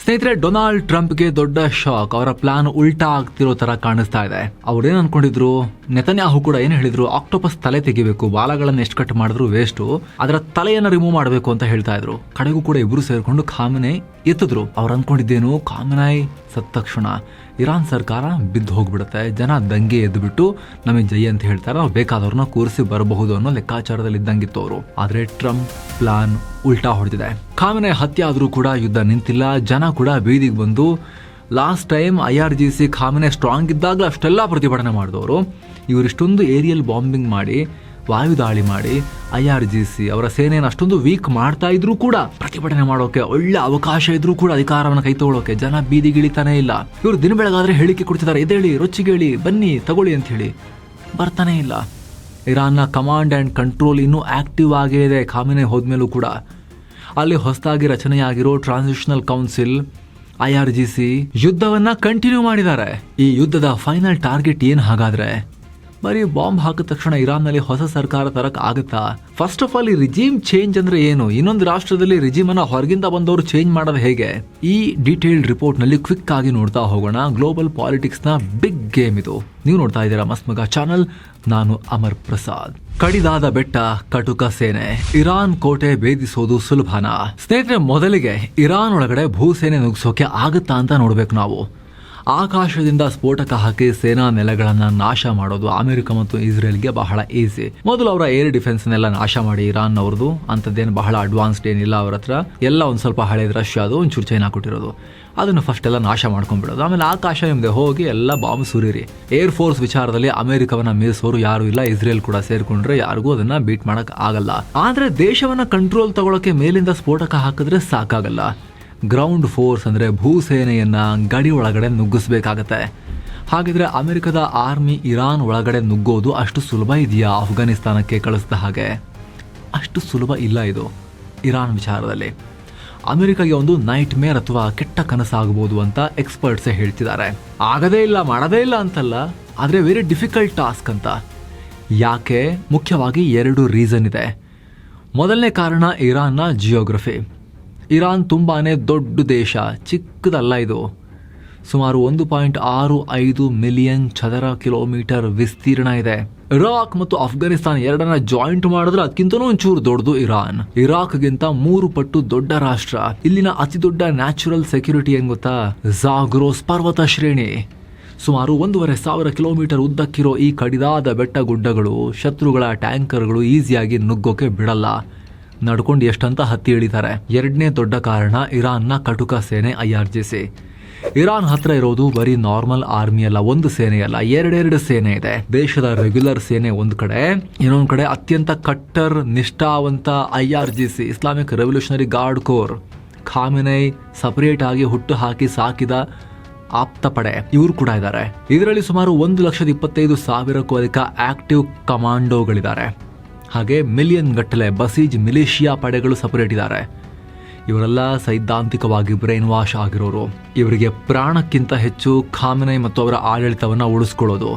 ಸ್ನೇಹಿತರೆ, ಡೊನಾಲ್ಡ್ ಟ್ರಂಪ್ಗೆ ದೊಡ್ಡ ಶಾಕ್. ಅವರ ಪ್ಲಾನ್ ಉಲ್ಟಾ ಆಗ್ತಿರೋ ತರ ಕಾಣಿಸ್ತಾ ಇದೆ. ಅವ್ರೇನ್ ಅನ್ಕೊಂಡಿದ್ರು, ನೆತನ್ಯಾಹು ಕೂಡ ಏನ್ ಹೇಳಿದ್ರು, ಆಕ್ಟೋಪಸ್ ತಲೆ ತೆಗಿಬೇಕು, ಬಾಲಗಳನ್ನ ಎಷ್ಟು ಕಟ್ ಮಾಡಿದ್ರು ವೇಸ್ಟು, ಅದರ ತಲೆಯನ್ನ ರಿಮೂವ್ ಮಾಡಬೇಕು ಅಂತ ಹೇಳ್ತಾ ಇದ್ರು. ಕಡೆಗೂ ಕೂಡ ಇಬ್ರು ಸೇರ್ಕೊಂಡು ಖಾಮೆನೈ ಎತ್ತಿದ್ರು. ಅವ್ರು ಅನ್ಕೊಂಡಿದ್ದೇನು, ಖಾಮೆನೈ ಸತ್ತ ತಕ್ಷಣ ಇರಾನ್ ಸರ್ಕಾರ ಬಿದ್ದು ಹೋಗ್ಬಿಡುತ್ತೆ, ಜನ ದಂಗೆ ಎದ್ದುಬಿಟ್ಟು ನಮಗೆ ಜೈ ಅಂತ ಹೇಳ್ತಾರೆ, ನಾವು ಬೇಕಾದವ್ರನ್ನ ಕೂರಿಸಿ ಬರಬಹುದು ಅನ್ನೋ ಲೆಕ್ಕಾಚಾರದಲ್ಲಿ ಇದ್ದಂಗಿತ್ತು ಅವರು. ಆದ್ರೆ ಟ್ರಂಪ್ ಪ್ಲಾನ್ ಉಲ್ಟಾ ಹೊಡೆದಿದೆ. ಖಾಮೆನೈ ಹತ್ಯೆ ಆದ್ರೂ ಕೂಡ ಯುದ್ಧ ನಿಂತಿಲ್ಲ, ಜನ ಕೂಡ ಬೀದಿಗೆ ಬಂದು ಲಾಸ್ಟ್ ಟೈಮ್ IRGC ಖಾಮೆನೈ ಸ್ಟ್ರಾಂಗ್ ಇದ್ದಾಗಲೂ ಅಷ್ಟೆಲ್ಲ ಪ್ರತಿಭಟನೆ ಮಾಡಿದವರು ಇವರಿಷ್ಟೊಂದು ಏರಿಯಲ್ ಬಾಂಬಿಂಗ್ ಮಾಡಿ, ವಾಯುದಾಳಿ ಮಾಡಿ IRGC ಅವರ ಸೇನೆಯನ್ನು ಅಷ್ಟೊಂದು ವೀಕ್ ಮಾಡ್ತಾ ಇದ್ರೂ ಕೂಡ ಪ್ರತಿಭಟನೆ ಮಾಡೋಕೆ ಒಳ್ಳೆ ಅವಕಾಶ ಇದ್ರೂ ಕೂಡ ಅಧಿಕಾರವನ್ನು ಕೈ ತಗೊಳ್ಳೋಕೆ ಜನ ಬೀದಿಗಿಳಿತಾನೆ ಇಲ್ಲ. ಇವರು ದಿನ ಬೆಳಗಾದ್ರೆ ಹೇಳಿಕೆ ಕೊಡ್ತಿದ್ದಾರೆ, ಎದೇಳಿ ರೊಚ್ಚಿಗೇಳಿ ಬನ್ನಿ ತಗೊಳ್ಳಿ ಅಂತ ಹೇಳಿ, ಬರ್ತಾನೆ ಇಲ್ಲ. ಇರಾನ್ನ ಕಮಾಂಡ್ ಅಂಡ್ ಕಂಟ್ರೋಲ್ ಇನ್ನೂ ಆಕ್ಟಿವ್ ಆಗೇ ಇದೆ ಖಾಮೆನೈ ಹೋದ್ಮೇಲೂ ಕೂಡ. ಅಲ್ಲಿ ಹೊಸದಾಗಿ ರಚನೆಯಾಗಿರೋ ಟ್ರಾನ್ಸಿಷನಲ್ ಕೌನ್ಸಿಲ್ IRGC ಯುದ್ಧವನ್ನ ಕಂಟಿನ್ಯೂ ಮಾಡಿದ್ದಾರೆ. ಈ ಯುದ್ಧದ ಫೈನಲ್ ಟಾರ್ಗೆಟ್ ಏನ್ ಹಾಗಾದ್ರೆ? ಬರೀ ಬಾಂಬ್ ಹಾಕಿದ ತಕ್ಷಣ ಇರಾನ್ನಲ್ಲಿ ಹೊಸ ಸರ್ಕಾರ ತರಕ್ ಆಗುತ್ತಾ? ಫಸ್ಟ್ ಆಫ್ ಆಲ್ ಈ ರಿಜಿಮ್ ಚೇಂಜ್ ಅಂದ್ರೆ ಏನು? ಇನ್ನೊಂದು ರಾಷ್ಟ್ರದಲ್ಲಿ ರಿಜಿಮ್ ಅನ್ನ ಹೊರಗಿಂದ ಬಂದವರು ಚೇಂಜ್ ಮಾಡೋದು ಹೇಗೆ? ಈ ಡೀಟೇಲ್ಡ್ ರಿಪೋರ್ಟ್ ನಲ್ಲಿ ಕ್ವಿಕ್ ಆಗಿ ನೋಡ್ತಾ ಹೋಗೋಣ. ಗ್ಲೋಬಲ್ ಪಾಲಿಟಿಕ್ಸ್ ನ ಬಿಗ್ ಗೇಮ್ ಇದು. ನೀವು ನೋಡ್ತಾ ಇದ್ದೀರಾ ಮಸ್ತ್ ಮಗ ಚಾನಲ್. ನಾನು ಅಮರ್ ಪ್ರಸಾದ್. ಕಡಿದಾದ ಬೆಟ್ಟ, ಕಟುಕ ಸೇನೆ, ಇರಾನ್ ಕೋಟೆ ಭೇದಿಸೋದು ಸುಲಭನಾ? ಸ್ನೇಹಿತರೆ, ಮೊದಲಿಗೆ ಇರಾನ್ ಒಳಗಡೆ ಭೂಸೇನೆ ನುಗ್ಸೋಕೆ ಆಗುತ್ತಾ ಅಂತ ನೋಡ್ಬೇಕು ನಾವು. ಆಕಾಶದಿಂದ ಸ್ಫೋಟಕ ಹಾಕಿ ಸೇನಾ ನೆಲೆಗಳನ್ನ ನಾಶ ಮಾಡೋದು ಅಮೆರಿಕ ಮತ್ತು ಇಸ್ರೇಲ್ಗೆ ಬಹಳ ಈಸಿ. ಮೊದಲು ಅವರ ಏರ್ ಡಿಫೆನ್ಸ್ ನೆಲ್ಲ ನಾಶ ಮಾಡಿ, ಇರಾನ್ ಅವ್ರದ್ದು ಅಂತದ್ದೇನು ಬಹಳ ಅಡ್ವಾನ್ಸ್ಡ್ ಏನಿಲ್ಲ ಅವ್ರ ಹತ್ರ, ಎಲ್ಲ ಒಂದ್ ಸ್ವಲ್ಪ ಹಳೇದು ರಷ್ಯಾದು, ಒಂಚೂರು ಚೈನಾ ಕೊಟ್ಟಿರೋದು, ಅದನ್ನು ಫಸ್ಟ್ ಎಲ್ಲ ನಾಶ ಮಾಡ್ಕೊಂಡ್ಬಿಡೋದು. ಆಮೇಲೆ ಆಕಾಶ ನಿಮ್ದೆ ಹೋಗಿ ಎಲ್ಲ ಬಾಂಬ್ ಸುರಿರಿ. ಏರ್ ಫೋರ್ಸ್ ವಿಚಾರದಲ್ಲಿ ಅಮೆರಿಕವನ್ನ ಮೀರಿಸೋರು ಯಾರು ಇಲ್ಲ, ಇಸ್ರೇಲ್ ಕೂಡ ಸೇರ್ಕೊಂಡ್ರೆ ಯಾರಿಗೂ ಅದನ್ನ ಬೀಟ್ ಮಾಡಕ್ ಆಗಲ್ಲ. ಆದ್ರೆ ದೇಶವನ್ನ ಕಂಟ್ರೋಲ್ ತಗೊಳಕ್ಕೆ ಮೇಲಿಂದ ಸ್ಫೋಟಕ ಹಾಕಿದ್ರೆ ಸಾಕಾಗಲ್ಲ. ಗ್ರೌಂಡ್ ಫೋರ್ಸ್ ಅಂದ್ರೆ ಭೂಸೇನೆಯನ್ನ ಗಡಿ ಒಳಗಡೆ ನುಗ್ಗಿಸ್ಬೇಕಾಗತ್ತೆ. ಹಾಗಿದ್ರೆ ಅಮೆರಿಕದ ಆರ್ಮಿ ಇರಾನ್ ಒಳಗಡೆ ನುಗ್ಗೋದು ಅಷ್ಟು ಸುಲಭ ಇದೆಯಾ? ಅಫ್ಘಾನಿಸ್ತಾನಕ್ಕೆ ಕಳಿಸಿದ ಹಾಗೆ ಅಷ್ಟು ಸುಲಭ ಇಲ್ಲ ಇದು. ಇರಾನ್ ವಿಚಾರದಲ್ಲಿ ಅಮೆರಿಕಾಗೆ ಒಂದು ನೈಟ್ ಮೇರ್ ಅಥವಾ ಕೆಟ್ಟ ಕನಸಾಗಬಹುದು ಅಂತ ಎಕ್ಸ್ಪರ್ಟ್ಸೇ ಹೇಳ್ತಿದ್ದಾರೆ. ಆಗದೇ ಇಲ್ಲ, ಮಾಡದೇ ಇಲ್ಲ ಅಂತಲ್ಲ, ಆದ್ರೆ ವೆರಿ ಡಿಫಿಕಲ್ಟ್ ಟಾಸ್ಕ್ ಅಂತ. ಯಾಕೆ? ಮುಖ್ಯವಾಗಿ 2 ರೀಸನ್ ಇದೆ. ಮೊದಲನೇ ಕಾರಣ ಇರಾನ್ನ ಜಿಯೋಗ್ರಫಿ. ಇರಾನ್ ತುಂಬಾನೇ ದೊಡ್ಡ ದೇಶ, ಚಿಕ್ಕದಲ್ಲ ಇದು. ಸುಮಾರು 1.65 ಮಿಲಿಯನ್ ಚದರ ಕಿಲೋಮೀಟರ್ ವಿಸ್ತೀರ್ಣ ಇದೆ. ಇರಾಕ್ ಮತ್ತು ಅಫ್ಘಾನಿಸ್ತಾನ ಎರಡನ್ನ ಜಾಯಿಂಟ್ ಮಾಡಿದ್ರೆ ಅದಕ್ಕಿಂತನೂ ಒಂಚೂರು ದೊಡ್ಡದು ಇರಾನ್. ಇರಾಕ್ಗಿಂತ 3 ಪಟ್ಟು ದೊಡ್ಡ ರಾಷ್ಟ್ರ. ಇಲ್ಲಿನ ಅತಿ ದೊಡ್ಡ ನ್ಯಾಚುರಲ್ ಸೆಕ್ಯೂರಿಟಿ ಏನ್ ಗೊತ್ತಾ? ಜಾಗ್ರೋಸ್ ಪರ್ವತ ಶ್ರೇಣಿ. ಸುಮಾರು 1,500 ಕಿಲೋಮೀಟರ್ ಉದ್ದಕ್ಕಿರೋ ಈ ಕಡಿದಾದ ಬೆಟ್ಟ ಗುಡ್ಡಗಳು ಶತ್ರುಗಳ ಟ್ಯಾಂಕರ್ಗಳು ಈಸಿಯಾಗಿ ನುಗ್ಗೋಕೆ ಬಿಡಲ್ಲ. ನಡ್ಕೊಂಡು ಎಷ್ಟಂತ ಹತ್ತಿ ಇಳಿತಾರೆ. 2ನೇ ದೊಡ್ಡ ಕಾರಣ ಇರಾನ್ನ ಕಟುಕ ಸೇನೆ IRGC. ಇರಾನ್ ಹತ್ರ ಇರೋದು ಬರೀ ನಾರ್ಮಲ್ ಆರ್ಮಿ ಅಲ್ಲ, ಒಂದು ಸೇನೆ ಅಲ್ಲ, 2 ಸೇನೆ ಇದೆ. ದೇಶದ ರೆಗ್ಯುಲರ್ ಸೇನೆ ಒಂದ್ ಕಡೆ, ಇನ್ನೊಂದ್ ಕಡೆ ಅತ್ಯಂತ ಕಟ್ಟರ್ ನಿಷ್ಠಾವಂತ IRGC, Islamic revolutionary guard corps. Khamenei separate ಆಗಿ ಹುಟ್ಟು ಹಾಕಿ ಸಾಕಿದ ಆಪ್ತ ಪಡೆ ಇವರು ಕೂಡ ಇದ್ದಾರೆ. ಇದರಲ್ಲಿ ಸುಮಾರು 1,25,000ಕ್ಕೂ ಅಧಿಕ ಆಕ್ಟಿವ್ ಕಮಾಂಡೋಗಳಿದ್ದಾರೆ. ಹಾಗೆ ಮಿಲಿಯನ್ ಗಟ್ಟಲೆ ಬಸೀಜ್ ಮಿಲಿಷಿಯಾ ಪಡೆಗಳು ಸಪರೇಟ್ ಇದ್ದಾರೆ. ಇವರೆಲ್ಲ ಸೈದ್ಧಾಂತಿಕವಾಗಿ ಬ್ರೈನ್ ವಾಶ್ ಆಗಿರೋರು. ಇವರಿಗೆ ಪ್ರಾಣಕ್ಕಿಂತ ಹೆಚ್ಚು ಖಾಮೆನೈ ಮತ್ತು ಅವರ ಆಡಳಿತವನ್ನ ಉಳಿಸ್ಕೊಳ್ಳೋದು.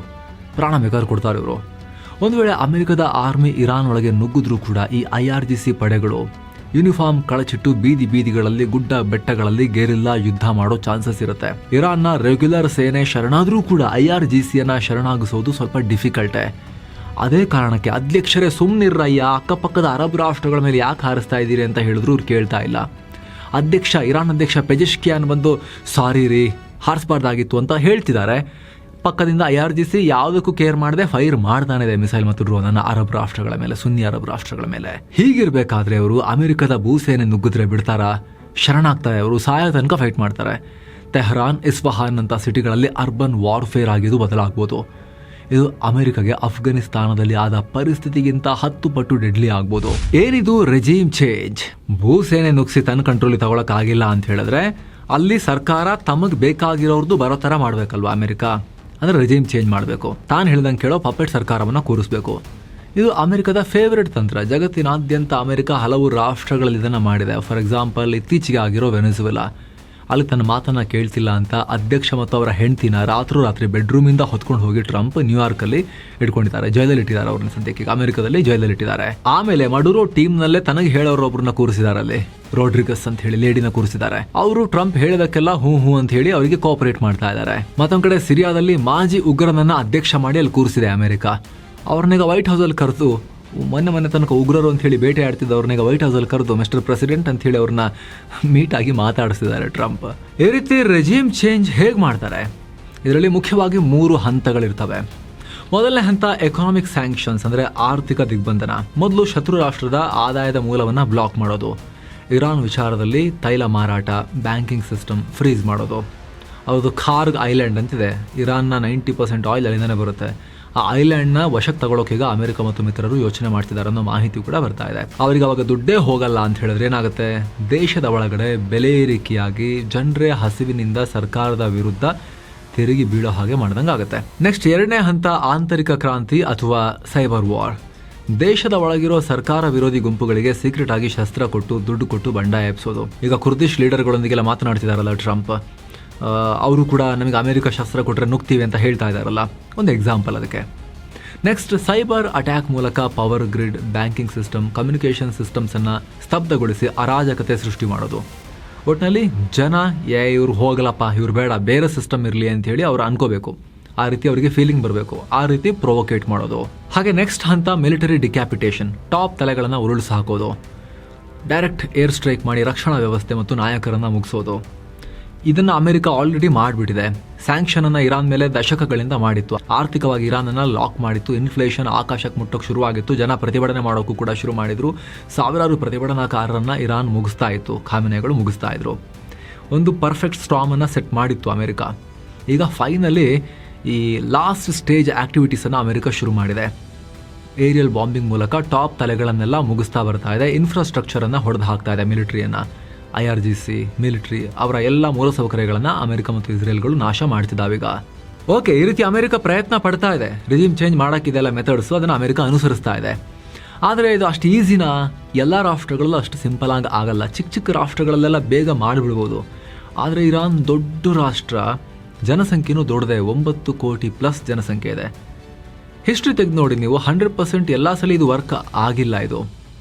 ಪ್ರಾಣ ಬೇಕಾದ್ರೂ ಕೊಡ್ತಾರೆ ಇವರು. ಒಂದು ವೇಳೆ ಅಮೆರಿಕದ ಆರ್ಮಿ ಇರಾನ್ ಒಳಗೆ ನುಗ್ಗಿದ್ರೂ ಕೂಡ ಈ IRGC ಪಡೆಗಳು ಯೂನಿಫಾರ್ಮ್ ಕಳಚಿಟ್ಟು ಬೀದಿ ಬೀದಿಗಳಲ್ಲಿ ಗುಡ್ಡ ಬೆಟ್ಟಗಳಲ್ಲಿ ಗೆರಿಲ್ಲಾ ಯುದ್ಧ ಮಾಡೋ ಚಾನ್ಸಸ್ ಇರುತ್ತೆ. ಇರಾನ್ನ ರೆಗ್ಯುಲರ್ ಸೇನೆ ಶರಣಾದ್ರೂ ಕೂಡ IRGCಯನ್ನ ಶರಣಾಗಿಸೋದು ಸ್ವಲ್ಪ ಡಿಫಿಕಲ್ಟೇ. ಅದೇ ಕಾರಣಕ್ಕೆ ಅಧ್ಯಕ್ಷರೇ ಸುಮ್ಮನಿರ್ರಯ್ಯ, ಅಕ್ಕಪಕ್ಕದ ಅರಬ್ ರಾಷ್ಟ್ರಗಳ ಮೇಲೆ ಯಾಕೆ ಹಾರಿಸ್ತಾ ಇದ್ದೀರಿ ಅಂತ ಹೇಳಿದ್ರು ಇವ್ರು ಕೇಳ್ತಾ ಇಲ್ಲ. ಇರಾನ್ ಅಧ್ಯಕ್ಷ ಪೆಜೆಶ್ಕಿಯಾನ್ ಬಂದು ಸಾರಿ ರೀ, ಹಾರಿಸಬಾರ್ದಾಗಿತ್ತು ಅಂತ ಹೇಳ್ತಿದ್ದಾರೆ. ಪಕ್ಕದಿಂದ IRGC ಯಾವುದಕ್ಕೂ ಕೇರ್ ಮಾಡದೆ ಫೈರ್ ಮಾಡ್ತಾನೆ ಇದೆ ಮಿಸೈಲ್ ಮತ್ತು ಡ್ರೋನ್ ಅನ್ನ ಅರಬ್ ರಾಷ್ಟ್ರಗಳ ಮೇಲೆ, ಸುನ್ನಿ ಅರಬ್ ರಾಷ್ಟ್ರಗಳ ಮೇಲೆ. ಹೀಗಿರ್ಬೇಕಾದ್ರೆ ಅವರು ಅಮೆರಿಕದ ಭೂಸೇನೆ ನುಗ್ಗಿದ್ರೆ ಬಿಡ್ತಾರಾ? ಶರಣಾಗ್ತಾರೆ ಅವರು, ಸಾಯೋ ತನಕ ಫೈಟ್ ಮಾಡ್ತಾರೆ. ತೆಹರಾನ್, ಇಸ್ಫಹಾನ್ ಅಂತ ಸಿಟಿಗಳಲ್ಲಿ ಅರ್ಬನ್ ವಾರ್ಫೇರ್ ಆಗಿದ್ದು ಬದಲಾಗ್ಬೋದು. ಇದು ಅಮೆರಿಕಗೆ ಅಫ್ಘಾನಿಸ್ತಾನದಲ್ಲಿ ಆದ ಪರಿಸ್ಥಿತಿಗಿಂತ 10 ಪಟ್ಟು ಡೆಡ್ಲಿ ಆಗ್ಬೋದು. ಏನಿದು ರೆಜಿಮ್ ಚೇಂಜ್? ಭೂಸೇನೆ ನುಗ್ಸಿ ತನ್ನ ಕಂಟ್ರೋಲ್ ತಗೊಳಕ್ ಆಗಿಲ್ಲ ಅಂತ ಹೇಳಿದ್ರೆ ಅಲ್ಲಿ ಸರ್ಕಾರ ತಮಗ್ ಬೇಕಾಗಿರೋರ್ದು ಬರೋ ತರ ಮಾಡ್ಬೇಕಲ್ವಾ ಅಮೆರಿಕ? ಅಂದ್ರೆ ರೆಜಿಮ್ ಚೇಂಜ್ ಮಾಡಬೇಕು, ತಾನು ಹೇಳ್ದಂಗೆ ಕೇಳೋ ಪಪೆಟ್ ಸರ್ಕಾರವನ್ನ ಕೂರಿಸಬೇಕು. ಇದು ಅಮೆರಿಕದ ಫೇವರೆಟ್ ತಂತ್ರ. ಜಗತ್ತಿನಾದ್ಯಂತ ಅಮೆರಿಕ ಹಲವು ರಾಷ್ಟ್ರಗಳಲ್ಲಿ ಇದನ್ನ ಮಾಡಿದೆ. ಫಾರ್ ಎಕ್ಸಾಂಪಲ್, ಇತ್ತೀಚೆಗೆ ಆಗಿರೋ ವೆನೆಜುವೆಲಾ, ಅಲ್ಲಿ ತನ್ನ ಮಾತನ್ನ ಕೇಳ್ತಿಲ್ಲ ಅಂತ ಅಧ್ಯಕ್ಷ ಮತ್ತು ಅವರ ಹೆಂಡತಿನ ರಾತ್ರಿ ಬೆಡ್ರೂಮಿಂದ ಹೊತ್ಕೊಂಡು ಹೋಗಿ ಟ್ರಂಪ್ ನ್ಯೂಯಾರ್ಕಲ್ಲಿ ಇಟ್ಕೊಂಡಿದ್ದಾರೆ, ಜೈಲಲ್ಲಿ ಇಟ್ಟಿದ್ದಾರೆ ಅವ್ರನ್ನ ಸದ್ಯಕ್ಕೆ, ಅಮೆರಿಕದಲ್ಲಿ ಜೈಲಲ್ಲಿ ಇಟ್ಟಿದ್ದಾರೆ. ಆಮೇಲೆ ಮಡುರೋ ಟೀಮ್ನಲ್ಲೇ ತನಗೆ ಹೇಳೋರೊಬ್ಬರನ್ನ ಕೂರಿಸಿದ್ದಾರೆ, ಅಲ್ಲಿ ರೋಡ್ರಿಗಸ್ ಅಂತ ಹೇಳಿ ಲೇಡಿನ ಕೂರಿಸಿದ್ದಾರೆ. ಅವರು ಟ್ರಂಪ್ ಹೇಳಿದಕ್ಕೆಲ್ಲ ಹೂ ಅಂತ ಹೇಳಿ ಅವರಿಗೆ ಕೋಆಪರೇಟ್ ಮಾಡ್ತಾ ಇದ್ದಾರೆ. ಮತ್ತೊಂದ್ ಕಡೆ ಸಿರಿಯಾದಲ್ಲಿ ಮಾಜಿ ಉಗ್ರನನ್ನ ಅಧ್ಯಕ್ಷ ಮಾಡಿ ಅಲ್ಲಿ ಕೂರಿಸಿದೆ ಅಮೆರಿಕ. ಅವ್ರನ್ನೀಗ ವೈಟ್ ಹೌಸ್ ಅಲ್ಲಿ ಕರೆದು ಮೊನ್ನೆ ತನಕ ಉಗ್ರರು ಅಂತ ಹೇಳಿ ಬೇಟೆ ಆಡ್ತಿದ್ದವ್ರನ್ನೀಗ ವೈಟ್ ಹೌಸ್ ಅಲ್ಲಿ ಕರೆದು ಮಿಸ್ಟರ್ ಪ್ರೆಸಿಡೆಂಟ್ ಅಂತ ಹೇಳಿ ಅವ್ರನ್ನ ಮೀಟ್ ಆಗಿ ಮಾತಾಡಿಸಿದ್ದಾರೆ ಟ್ರಂಪ್. ಈ ರೀತಿ ರೆಜಿಮ್ ಚೇಂಜ್ ಹೇಗೆ ಮಾಡ್ತಾರೆ? ಇದರಲ್ಲಿ ಮುಖ್ಯವಾಗಿ 3 ಹಂತಗಳಿರ್ತವೆ. ಮೊದಲನೇ ಹಂತ ಎಕನಾಮಿಕ್ ಸ್ಯಾಂಕ್ಷನ್ಸ್, ಅಂದರೆ ಆರ್ಥಿಕ ದಿಗ್ಬಂಧನ. ಮೊದಲು ಶತ್ರು ರಾಷ್ಟ್ರದ ಆದಾಯದ ಮೂಲವನ್ನು ಬ್ಲಾಕ್ ಮಾಡೋದು. ಇರಾನ್ ವಿಚಾರದಲ್ಲಿ ತೈಲ ಮಾರಾಟ, ಬ್ಯಾಂಕಿಂಗ್ ಸಿಸ್ಟಮ್ ಫ್ರೀಸ್ ಮಾಡೋದು. ಅದು ಖಾರ್ಗ್ ಐಲ್ಯಾಂಡ್ ಅಂತಿದೆ, ಇರಾನ್ನ 90% ಆಯಿಲ್ ಅಲ್ಲಿಂದನೇ ಬರುತ್ತೆ. ಆ ಐಲ್ಯಾಂಡ್ನ ವಶಕ್ಕೆ ತಗೊಳ್ಳೋಕೆ ಈಗ ಅಮೆರಿಕ ಮತ್ತು ಮಿತ್ರರು ಯೋಚನೆ ಮಾಡ್ತಿದ್ದಾರೆ ಅನ್ನೋ ಮಾಹಿತಿ ಕೂಡ ಬರ್ತಾ ಇದೆ. ಅವರಿಗೆ ಅವಾಗ ದುಡ್ಡೇ ಹೋಗಲ್ಲ ಅಂತ ಹೇಳಿದ್ರೆ ಏನಾಗುತ್ತೆ, ದೇಶದ ಒಳಗಡೆ ಬೆಲೆ ಏರಿಕೆಯಾಗಿ ಜನರೇ ಹಸಿವಿನಿಂದ ಸರ್ಕಾರದ ವಿರುದ್ಧ ತಿರುಗಿ ಬೀಳೋ ಹಾಗೆ ಮಾಡ್ದಂಗೆ ಆಗುತ್ತೆ. ನೆಕ್ಸ್ಟ್ 2ನೇ ಹಂತ ಆಂತರಿಕ ಕ್ರಾಂತಿ ಅಥವಾ ಸೈಬರ್ ವಾರ್. ದೇಶದ ಒಳಗಿರೋ ಸರ್ಕಾರ ವಿರೋಧಿ ಗುಂಪುಗಳಿಗೆ ಸೀಕ್ರೆಟ್ ಆಗಿ ಶಸ್ತ್ರ ಕೊಟ್ಟು ದುಡ್ಡು ಕೊಟ್ಟು ಬಂಡಾಯ ಎಬ್ಸೋದು. ಈಗ ಕುರ್ದಿಶ್ ಲೀಡರ್ಗಳೊಂದಿಗೆಲ್ಲ ಮಾತನಾಡ್ತಿದಾರಲ್ಲ ಟ್ರಂಪ್, ಅವರು ಕೂಡ ನಮಗೆ ಅಮೆರಿಕ ಶಸ್ತ್ರ ಕೊಟ್ಟರೆ ನುಗ್ತೀವಿ ಅಂತ ಹೇಳ್ತಾ ಇದ್ದಾರಲ್ಲ, ಒಂದು ಎಕ್ಸಾಂಪಲ್ ಅದಕ್ಕೆ. ನೆಕ್ಸ್ಟ್ ಸೈಬರ್ ಅಟ್ಯಾಕ್ ಮೂಲಕ power grid, banking system, communication ಸಿಸ್ಟಮ್ಸನ್ನು ಸ್ತಬ್ಧಗೊಳಿಸಿ ಅರಾಜಕತೆ ಸೃಷ್ಟಿ ಮಾಡೋದು. ಒಟ್ಟಿನಲ್ಲಿ ಜನ ಇವ್ರು ಹೋಗಲಪ್ಪ, ಇವ್ರು ಬೇಡ, ಬೇರೆ ಸಿಸ್ಟಮ್ ಇರಲಿ ಅಂತ ಹೇಳಿ ಅವ್ರು ಅನ್ಕೋಬೇಕು. ಆ ರೀತಿ ಅವರಿಗೆ ಫೀಲಿಂಗ್ ಬರಬೇಕು, ಆ ರೀತಿ ಪ್ರೊವೊಕೇಟ್ ಮಾಡೋದು. ಹಾಗೆ ನೆಕ್ಸ್ಟ್ ಹಂತ ಮಿಲಿಟರಿ ಡಿಕ್ಯಾಪಿಟೇಷನ್, ಟಾಪ್ ತಲೆಗಳನ್ನು ಉರುಳಿಸಿ ಹಾಕೋದು. ಡೈರೆಕ್ಟ್ ಏರ್ ಸ್ಟ್ರೈಕ್ ಮಾಡಿ ರಕ್ಷಣಾ ವ್ಯವಸ್ಥೆ ಮತ್ತು ನಾಯಕರನ್ನು ಮುಗಿಸೋದು. ಇದನ್ನು ಅಮೆರಿಕ ಆಲ್ರೆಡಿ ಮಾಡಿಬಿಟ್ಟಿದೆ. ಸ್ಯಾಂಕ್ಷನನ್ನು ಇರಾನ್ ಮೇಲೆ ದಶಕಗಳಿಂದ ಮಾಡಿತ್ತು. ಆರ್ಥಿಕವಾಗಿ ಇರಾನನ್ನು ಲಾಕ್ ಮಾಡಿತ್ತು. ಇನ್ಫ್ಲೇಷನ್ ಆಕಾಶಕ್ಕೆ ಮುಟ್ಟೋಕೆ ಶುರುವಾಗಿತ್ತು. ಜನ ಪ್ರತಿಭಟನೆ ಮಾಡೋಕ್ಕೂ ಕೂಡ ಶುರು ಮಾಡಿದ್ರು. ಸಾವಿರಾರು ಪ್ರತಿಭಟನಾಕಾರರನ್ನು ಇರಾನ್ ಮುಗಿಸ್ತಾ ಇತ್ತು, ಖಾಮೆನೆಗಳು ಮುಗಿಸ್ತಾ ಇದ್ರು. ಒಂದು ಪರ್ಫೆಕ್ಟ್ ಸ್ಟಾರ್ಮನ್ನು ಸೆಟ್ ಮಾಡಿತ್ತು ಅಮೆರಿಕ. ಈಗ ಫೈನಲಿ ಈ ಲಾಸ್ಟ್ ಸ್ಟೇಜ್ ಆಕ್ಟಿವಿಟೀಸನ್ನು ಅಮೆರಿಕ ಶುರು ಮಾಡಿದೆ. ಏರಿಯಲ್ ಬಾಂಬಿಂಗ್ ಮೂಲಕ ಟಾಪ್ ತಲೆಗಳನ್ನೆಲ್ಲ ಮುಗಿಸ್ತಾ ಬರ್ತಾ ಇದೆ. ಇನ್ಫ್ರಾಸ್ಟ್ರಕ್ಚರನ್ನು ಹೊಡೆದು ಹಾಕ್ತಾ ಇದೆ. ಮಿಲಿಟರಿಯನ್ನು, IRGC, ಮಿಲಿಟರಿ, ಅವರ ಎಲ್ಲ ಮೂಲಸೌಕರ್ಯಗಳನ್ನು ಅಮೆರಿಕ ಮತ್ತು ಇಸ್ರೇಲ್ಗಳು ನಾಶ ಮಾಡ್ತಿದ್ದಾವೀಗ. ಓಕೆ, ಈ ರೀತಿ ಅಮೆರಿಕ ಪ್ರಯತ್ನ ಪಡ್ತಾ ಇದೆ. ರಿಜಿಮ್ ಚೇಂಜ್ ಮಾಡೋಕ್ಕಿದೆಲ್ಲ ಮೆಥಡ್ಸು, ಅದನ್ನು ಅಮೆರಿಕ ಅನುಸರಿಸ್ತಾ ಇದೆ. ಆದರೆ ಇದು ಅಷ್ಟು ಈಸಿನಾ? ಎಲ್ಲ ರಾಷ್ಟ್ರಗಳಲ್ಲೂ ಅಷ್ಟು ಸಿಂಪಲ್ ಆಗಿ ಆಗಲ್ಲ. ಚಿಕ್ಕ ಚಿಕ್ಕ ರಾಷ್ಟ್ರಗಳಲ್ಲೆಲ್ಲ ಬೇಗ ಮಾಡಿಬಿಡ್ಬೋದು. ಆದರೆ ಇರಾನ್ ದೊಡ್ಡ ರಾಷ್ಟ್ರ, ಜನಸಂಖ್ಯೆನೂ ದೊಡ್ಡದೆ, 9 ಕೋಟಿ ಪ್ಲಸ್ ಜನಸಂಖ್ಯೆ ಇದೆ. ಹಿಸ್ಟ್ರಿ ತೆಗೆದು ನೋಡಿ ನೀವು, 100% ಎಲ್ಲ ಸಲ ಇದು ವರ್ಕ್ ಆಗಿಲ್ಲ. ಇದು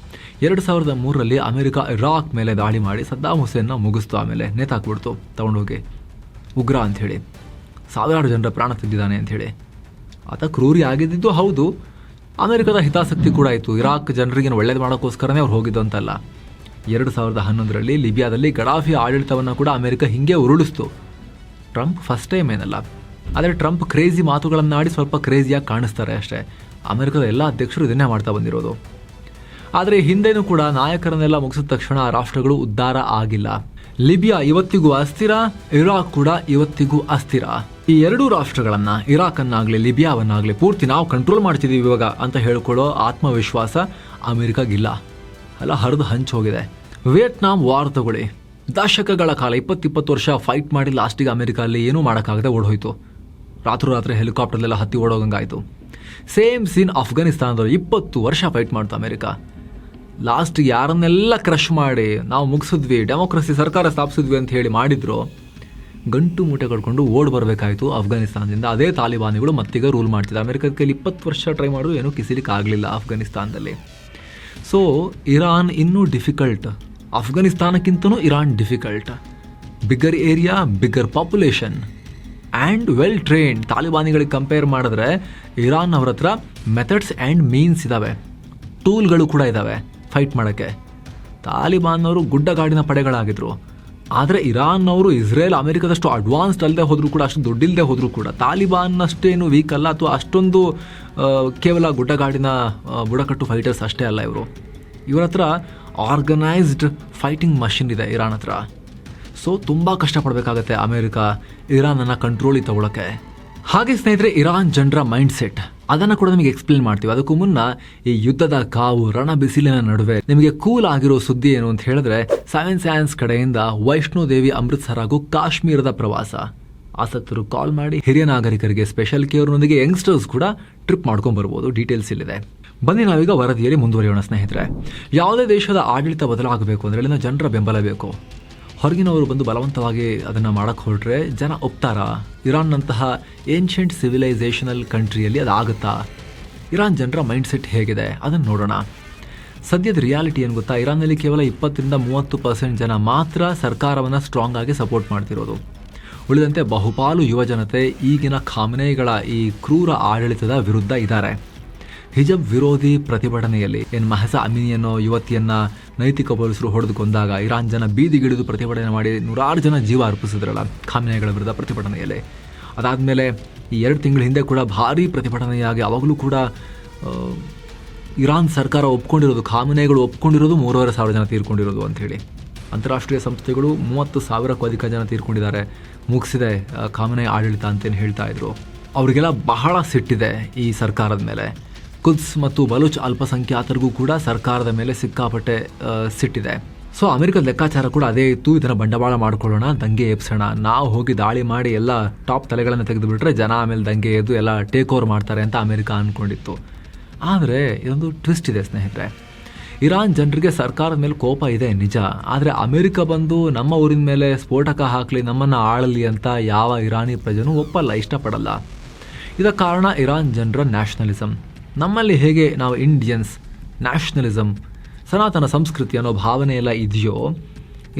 2003ರಲ್ಲಿ ಅಮೆರಿಕ ಇರಾಕ್ ಮೇಲೆ ದಾಳಿ ಮಾಡಿ ಸದ್ದಾಮ್ ಹುಸೇನ್ನ ಮುಗಿಸ್ತು. ಆಮೇಲೆ ನೇತಾಕ್ಬಿಡ್ತು ತಗೊಂಡೋಗಿ, ಉಗ್ರ ಅಂಥೇಳಿ, ಸಾವಿರಾರು ಜನರ ಪ್ರಾಣ ತೆಗೆದಿದ್ದಾನೆ ಅಂಥೇಳಿ. ಆತ ಕ್ರೂರಿ ಆಗಿದ್ದು ಹೌದು, ಅಮೆರಿಕದ ಹಿತಾಸಕ್ತಿ ಕೂಡ ಇತ್ತು. ಇರಾಕ್ ಜನರಿಗೆ ಒಳ್ಳೇದು ಮಾಡೋಕ್ಕೋಸ್ಕರನೇ ಅವ್ರು ಹೋಗಿದ್ದು ಅಂತಲ್ಲ. 2011ರಲ್ಲಿ ಲಿಬಿಯಾದಲ್ಲಿ ಗಡಾಫಿ ಆಡಳಿತವನ್ನು ಕೂಡ ಅಮೆರಿಕ ಹಿಂಗೆ ಉರುಳಿಸ್ತು. ಟ್ರಂಪ್ ಫಸ್ಟ್ ಟೈಮ್ ಏನಲ್ಲ, ಆದರೆ ಟ್ರಂಪ್ ಕ್ರೇಜಿ ಮಾತುಗಳನ್ನಾಡಿ ಸ್ವಲ್ಪ ಕ್ರೇಜಿಯಾಗಿ ಕಾಣಿಸ್ತಾರೆ ಅಷ್ಟೇ. ಅಮೆರಿಕದ ಎಲ್ಲ ಅಧ್ಯಕ್ಷರು ಇದನ್ನೇ ಮಾಡ್ತಾ ಬಂದಿರೋದು. ಆದರೆ ಹಿಂದೆನೂ ಕೂಡ ನಾಯಕರನ್ನೆಲ್ಲ ಮುಗಿಸಿದ ತಕ್ಷಣ ಆ ರಾಷ್ಟ್ರಗಳು ಉದ್ಧಾರ ಆಗಿಲ್ಲ. ಲಿಬಿಯಾ ಇವತ್ತಿಗೂ ಅಸ್ಥಿರ, ಇರಾಕ್ ಕೂಡ ಇವತ್ತಿಗೂ ಅಸ್ಥಿರ. ಈ 2 ರಾಷ್ಟ್ರಗಳನ್ನ, ಇರಾಕನ್ನಾಗಲಿ ಲಿಬಿಯಾವನ್ನಾಗಲಿ ಪೂರ್ತಿ ನಾವು ಕಂಟ್ರೋಲ್ ಮಾಡ್ತಿದ್ದೀವಿ ಇವಾಗ ಅಂತ ಹೇಳ್ಕೊಳ್ಳೋ ಆತ್ಮವಿಶ್ವಾಸ ಅಮೆರಿಕಾಗಿಲ್ಲ. ಎಲ್ಲ ಹರಿದು ಹಂಚು ಹೋಗಿದೆ. ವಿಯೆಟ್ನಾಂ ವಾರ್ ತಗೊಳ್ಳಿ, ದಶಕಗಳ ಕಾಲ 20 ವರ್ಷ ಫೈಟ್ ಮಾಡಿ ಲಾಸ್ಟಿಗೆ ಅಮೆರಿಕ ಅಲ್ಲಿ ಏನೂ ಮಾಡೋಕ್ಕಾಗದೆ ಓಡೋಯ್ತು. ರಾತ್ರಿ ಹೆಲಿಕಾಪ್ಟರ್ಲೆಲ್ಲ ಹತ್ತಿ ಓಡೋಗಂಗಾಯಿತು. ಸೇಮ್ ಸೀನ್ ಅಫ್ಘಾನಿಸ್ತಾನದಲ್ಲಿ 20 ವರ್ಷ ಫೈಟ್ ಮಾಡ್ತು ಅಮೆರಿಕ. ಲಾಸ್ಟಿಗೆ ಯಾರನ್ನೆಲ್ಲ ಕ್ರಶ್ ಮಾಡಿ ನಾವು ಮುಗಿಸಿದ್ವಿ, ಡೆಮೋಕ್ರಸಿ ಸರ್ಕಾರ ಸ್ಥಾಪಿಸಿದ್ವಿ ಅಂತ ಹೇಳಿ ಮಾಡಿದ್ರು, ಗಂಟು ಮೂಟೆ ಕಟ್ಕೊಂಡು ಓಡ್ ಬರಬೇಕಾಯಿತು ಅಫ್ಘಾನಿಸ್ತಾನದಿಂದ. ಅದೇ ತಾಲಿಬಾನಿಗಳು ಮತ್ತೀಗ ರೂಲ್ ಮಾಡ್ತಿದ್ದಾರೆ. ಅಮೆರಿಕದ ಕೈಲಿ 20 ವರ್ಷ ಟ್ರೈ ಮಾಡಿದ್ರು ಏನೂ ಕಿಸಿಲಿಕ್ಕೆ ಆಗಲಿಲ್ಲ ಅಫ್ಘಾನಿಸ್ತಾನದಲ್ಲಿ. ಸೊ ಇರಾನ್ ಇನ್ನೂ ಡಿಫಿಕಲ್ಟ್, ಅಫ್ಘಾನಿಸ್ತಾನಕ್ಕಿಂತನೂ Iran difficult. Bigger area, bigger population and well trained. ತಾಲಿಬಾನಿಗಳಿಗೆ ಕಂಪೇರ್ ಮಾಡಿದ್ರೆ ಇರಾನ್ ಅವ್ರ ಹತ್ರ ಮೆಥಡ್ಸ್ ಆ್ಯಂಡ್ ಮೀನ್ಸ್ ಇದ್ದಾವೆ, ಟೂಲ್ಗಳು ಕೂಡ ಇದ್ದಾವೆ ಫೈಟ್ ಮಾಡೋಕ್ಕೆ. ತಾಲಿಬಾನ್ನವರು ಗುಡ್ಡಗಾಡಿನ ಪಡೆಗಳಾಗಿದ್ರು. ಆದರೆ ಇರಾನ್ನವರು ಇಸ್ರೇಲ್ ಅಮೆರಿಕದಷ್ಟು ಅಡ್ವಾನ್ಸ್ಡ್ ಅಲ್ಲದೆ ಹೋದರೂ ಕೂಡ, ಅಷ್ಟು ದುಡ್ಡಿಲ್ಲದೆ ಹೋದರೂ ಕೂಡ ತಾಲಿಬಾನ್ನಷ್ಟೇನು ವೀಕ್ ಅಲ್ಲ, ಅಥವಾ ಅಷ್ಟೊಂದು ಕೇವಲ ಗುಡ್ಡಗಾಡಿನ ಬುಡಕಟ್ಟು ಫೈಟರ್ಸ್ ಅಷ್ಟೇ ಅಲ್ಲ ಇವರು. ಇವರ ಹತ್ರ ಆರ್ಗನೈಸ್ಡ್ ಫೈಟಿಂಗ್ ಮಷಿನ್ ಇದೆ ಇರಾನ್ ಹತ್ರ. ಸೊ ತುಂಬ ಕಷ್ಟಪಡಬೇಕಾಗತ್ತೆ ಅಮೆರಿಕ ಇರಾನನ್ನು ಕಂಟ್ರೋಲಿಗೆ ತಗೊಳ್ಳೋಕ್ಕೆ. ಹಾಗೆ ಸ್ನೇಹಿತರೆ, ಇರಾನ್ ಜನರ ಮೈಂಡ್ ಸೆಟ್ ಅದನ್ನು ಕೂಡ ನಿಮಗೆ ಎಕ್ಸ್ಪ್ಲೇನ್ ಮಾಡ್ತೀವಿ. ಅದಕ್ಕೂ ಮುನ್ನ ಈ ಯುದ್ಧದ ಕಾವು, ರಣ ಬಿಸಿಲಿನ ನಡುವೆ ನಿಮಗೆ ಕೂಲ್ ಆಗಿರೋ ಸುದ್ದಿ ಏನು ಅಂತ ಹೇಳಿದ್ರೆ, 7 ಸೈನ್ಸ್ ಕಡೆಯಿಂದ ವೈಷ್ಣೋದೇವಿ, ಅಮೃತ್ಸರ್ ಹಾಗೂ ಕಾಶ್ಮೀರದ ಪ್ರವಾಸ. ಆಸಕ್ತರು ಕಾಲ್ ಮಾಡಿ. ಹಿರಿಯ ನಾಗರಿಕರಿಗೆ ಸ್ಪೆಷಲ್ ಕೇರ್ನೊಂದಿಗೆ ಯಂಗ್ಸ್ಟರ್ಸ್ ಕೂಡ ಟ್ರಿಪ್ ಮಾಡ್ಕೊಂಡು ಬರ್ಬೋದು. ಡೀಟೇಲ್ಸ್ ಇಲ್ಲಿದೆ. ಬನ್ನಿ ನಾವೀಗ ವರದಿಯಲ್ಲಿ ಮುಂದುವರಿಯೋಣ ಸ್ನೇಹಿತರೆ. ಯಾವುದೇ ದೇಶದ ಆಡಳಿತ ಬದಲಾಗಬೇಕು ಅಂದರೆ ಇಲ್ಲಿನ ಜನರ ಬೆಂಬಲ ಬೇಕು. ಹೊರಗಿನವರು ಬಂದು ಬಲವಂತವಾಗಿ ಅದನ್ನು ಮಾಡಕ್ಕೆ ಹೊರಟ್ರೆ ಜನ ಒಪ್ತಾರಾ? ಇರಾನ್ನಂತಹ ಏನ್ಷಿಯಂಟ್ ಸಿವಿಲೈಸೇಷನಲ್ ಕಂಟ್ರಿಯಲ್ಲಿ ಅದಾಗುತ್ತಾ? ಇರಾನ್ ಜನರ ಮೈಂಡ್ಸೆಟ್ ಹೇಗಿದೆ ಅದನ್ನು ನೋಡೋಣ. ಸದ್ಯದ ರಿಯಾಲಿಟಿ ಏನು ಗೊತ್ತಾ? ಇರಾನ್ನಲ್ಲಿ ಕೇವಲ 20-30% ಜನ ಮಾತ್ರ ಸರ್ಕಾರವನ್ನು ಸ್ಟ್ರಾಂಗ್ ಆಗಿ ಸಪೋರ್ಟ್ ಮಾಡ್ತಿರೋದು. ಉಳಿದಂತೆ ಬಹುಪಾಲು ಯುವ ಜನತೆ ಈಗಿನ ಖಾಮೆನಿಗಳ ಈ ಕ್ರೂರ ಆಡಳಿತದ ವಿರುದ್ಧ ಇದ್ದಾರೆ. ಹಿಜಬ್ ವಿರೋಧಿ ಪ್ರತಿಭಟನೆಯಲ್ಲಿ ಮಹಸಾ ಅಮಿನಿ ಅನ್ನೋ ಯುವತಿಯನ್ನ ನೈತಿಕ ಪೊಲೀಸರು ಹೊಡೆದು ಕೊಂದಾಗ ಇರಾನ್ ಜನ ಬೀದಿಗಿಳಿದು ಪ್ರತಿಭಟನೆ ಮಾಡಿ 100 ಜನ ಜೀವ ಅರ್ಪಿಸಿದ್ರಲ್ಲ ಖಾಮೆನಿಗಳ ವಿರುದ್ಧ ಪ್ರತಿಭಟನೆಯಲ್ಲಿ. ಅದಾದಮೇಲೆ ಈ 2 ತಿಂಗಳ ಹಿಂದೆ ಕೂಡ ಭಾರೀ ಪ್ರತಿಭಟನೆಯಾಗಿ ಅವಾಗಲೂ ಕೂಡ ಇರಾನ್ ಸರ್ಕಾರ ಒಪ್ಕೊಂಡಿರೋದು, ಖಾಮೆನಿಗಳು ಒಪ್ಕೊಂಡಿರೋದು 3,500 ಜನ ತೀರ್ಕೊಂಡಿರೋದು ಅಂಥೇಳಿ. ಅಂತಾರಾಷ್ಟ್ರೀಯ ಸಂಸ್ಥೆಗಳು 30,000ಕ್ಕೂ ಅಧಿಕ ಜನ ತೀರ್ಕೊಂಡಿದ್ದಾರೆ, ಮುಗಿಸಿದೆ ಖಾಮೆನಿ ಆಡಳಿತ ಅಂತೇನು ಹೇಳ್ತಾ ಇದ್ರು. ಅವರಿಗೆಲ್ಲ ಬಹಳ ಸಿಟ್ಟಿದೆ ಈ ಸರ್ಕಾರದ ಮೇಲೆ. ಕುದ್ಸ್ ಮತ್ತು ಬಲೂಚ್ ಅಲ್ಪಸಂಖ್ಯಾತರಿಗೂ ಕೂಡ ಸರ್ಕಾರದ ಮೇಲೆ ಸಿಕ್ಕಾಪಟ್ಟೆ ಸಿಟ್ಟಿದೆ. ಸೊ ಅಮೆರಿಕದ ಲೆಕ್ಕಾಚಾರ ಕೂಡ ಅದೇ ಇತ್ತು, ಇದನ್ನು ಬಂಡವಾಳ ಮಾಡ್ಕೊಳ್ಳೋಣ, ದಂಗೆ ಎಬ್ಸೋಣ, ನಾವು ಹೋಗಿ ದಾಳಿ ಮಾಡಿ ಎಲ್ಲ ಟಾಪ್ ತಲೆಗಳನ್ನು ತೆಗೆದುಬಿಟ್ರೆ ಜನ ಆಮೇಲೆ ದಂಗೆ ಎದ್ದು ಎಲ್ಲ ಟೇಕ್ ಓವರ್ ಮಾಡ್ತಾರೆ ಅಂತ ಅಮೆರಿಕ ಅಂದ್ಕೊಂಡಿತ್ತು. ಆದರೆ ಇದೊಂದು ಟ್ವಿಸ್ಟ್ ಇದೆ ಸ್ನೇಹಿತರೆ. ಇರಾನ್ ಜನರಿಗೆ ಸರ್ಕಾರದ ಮೇಲೆ ಕೋಪ ಇದೆ ನಿಜ, ಆದರೆ ಅಮೆರಿಕ ಬಂದು ನಮ್ಮ ಊರಿನ ಮೇಲೆ ಸ್ಫೋಟಕ ಹಾಕಲಿ, ನಮ್ಮನ್ನು ಆಳಲಿ ಅಂತ ಯಾವ ಇರಾನಿ ಪ್ರಜೆನೂ ಒಪ್ಪಲ್ಲ, ಇಷ್ಟಪಡಲ್ಲ. ಇದಕ್ಕೆ ಕಾರಣ ಇರಾನ್ ಜನರ ನ್ಯಾಷನಲಿಸಮ್. ನಮ್ಮಲ್ಲಿ ಹೇಗೆ ನಾವು ಇಂಡಿಯನ್ಸ್ ನ್ಯಾಷನಲಿಸಮ್, ಸನಾತನ ಸಂಸ್ಕೃತಿ ಅನ್ನೋ ಭಾವನೆ ಎಲ್ಲ ಇದೆಯೋ,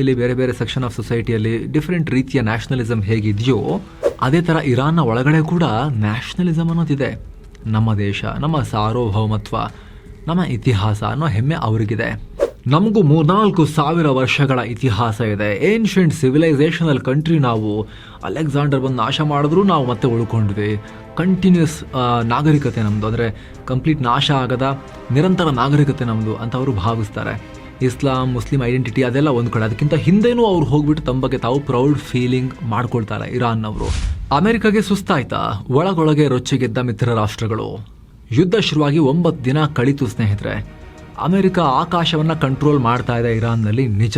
ಇಲ್ಲಿ ಬೇರೆ ಬೇರೆ ಸೆಕ್ಷನ್ ಆಫ್ ಸೊಸೈಟಿಯಲ್ಲಿ ಡಿಫ್ರೆಂಟ್ ರೀತಿಯ ನ್ಯಾಷನಲಿಸಮ್ ಹೇಗಿದೆಯೋ ಅದೇ ಥರ ಇರಾನ್ನ ಒಳಗಡೆ ಕೂಡ ನ್ಯಾಷನಲಿಸಮ್ ಅನ್ನೋದಿದೆ. ನಮ್ಮ ದೇಶ, ನಮ್ಮ ಸಾರ್ವಭೌಮತ್ವ, ನಮ್ಮ ಇತಿಹಾಸ ಅನ್ನೋ ಹೆಮ್ಮೆ ಅವರಿಗಿದೆ. ನಮಗೂ 3,4,000 ವರ್ಷಗಳ ಇತಿಹಾಸ ಇದೆ. ಏನ್ಷಿಯಂಟ್ ಸಿವಿಲೈಸೇಷನಲ್ ಕಂಟ್ರಿ ನಾವು. ಅಲೆಕ್ಸಾಂಡರ್ ಬಂದು ನಾಶ ಮಾಡಿದ್ರು ನಾವು ಮತ್ತೆ ಉಳ್ಕೊಂಡ್ವಿ. ಕಂಟಿನ್ಯೂಸ್ ನಾಗರಿಕತೆ ನಮ್ಮದು, ಅಂದರೆ ಕಂಪ್ಲೀಟ್ ನಾಶ ಆಗದ ನಿರಂತರ ನಾಗರಿಕತೆ ನಮ್ಮದು ಅಂತ ಅವರು ಭಾವಿಸ್ತಾರೆ. ಇಸ್ಲಾಂ, ಮುಸ್ಲಿಂ ಐಡೆಂಟಿಟಿ ಅದೆಲ್ಲ ಒಂದು ಕಡೆ, ಅದಕ್ಕಿಂತ ಹಿಂದೆನೂ ಅವ್ರು ಹೋಗ್ಬಿಟ್ಟು ತಮ್ಮ ಬಗ್ಗೆ ತಾವು ಪ್ರೌಡ್ ಫೀಲಿಂಗ್ ಮಾಡ್ಕೊಳ್ತಾರೆ ಇರಾನ್ನವರು. ಅಮೆರಿಕಾಗೆ ಸುಸ್ತಾಯ್ತಾ? ಒಳಗೊಳಗೆ ರೊಚ್ಚಿಗೆದ್ದ ಮಿತ್ರ ರಾಷ್ಟ್ರಗಳು. ಯುದ್ಧ ಶುರುವಾಗಿ 9 ದಿನ ಕಳಿತು ಸ್ನೇಹಿತರೆ. ಅಮೆರಿಕ ಆಕಾಶವನ್ನು ಕಂಟ್ರೋಲ್ ಮಾಡ್ತಾ ಇದೆ ಇರಾನ್ನಲ್ಲಿ ನಿಜ,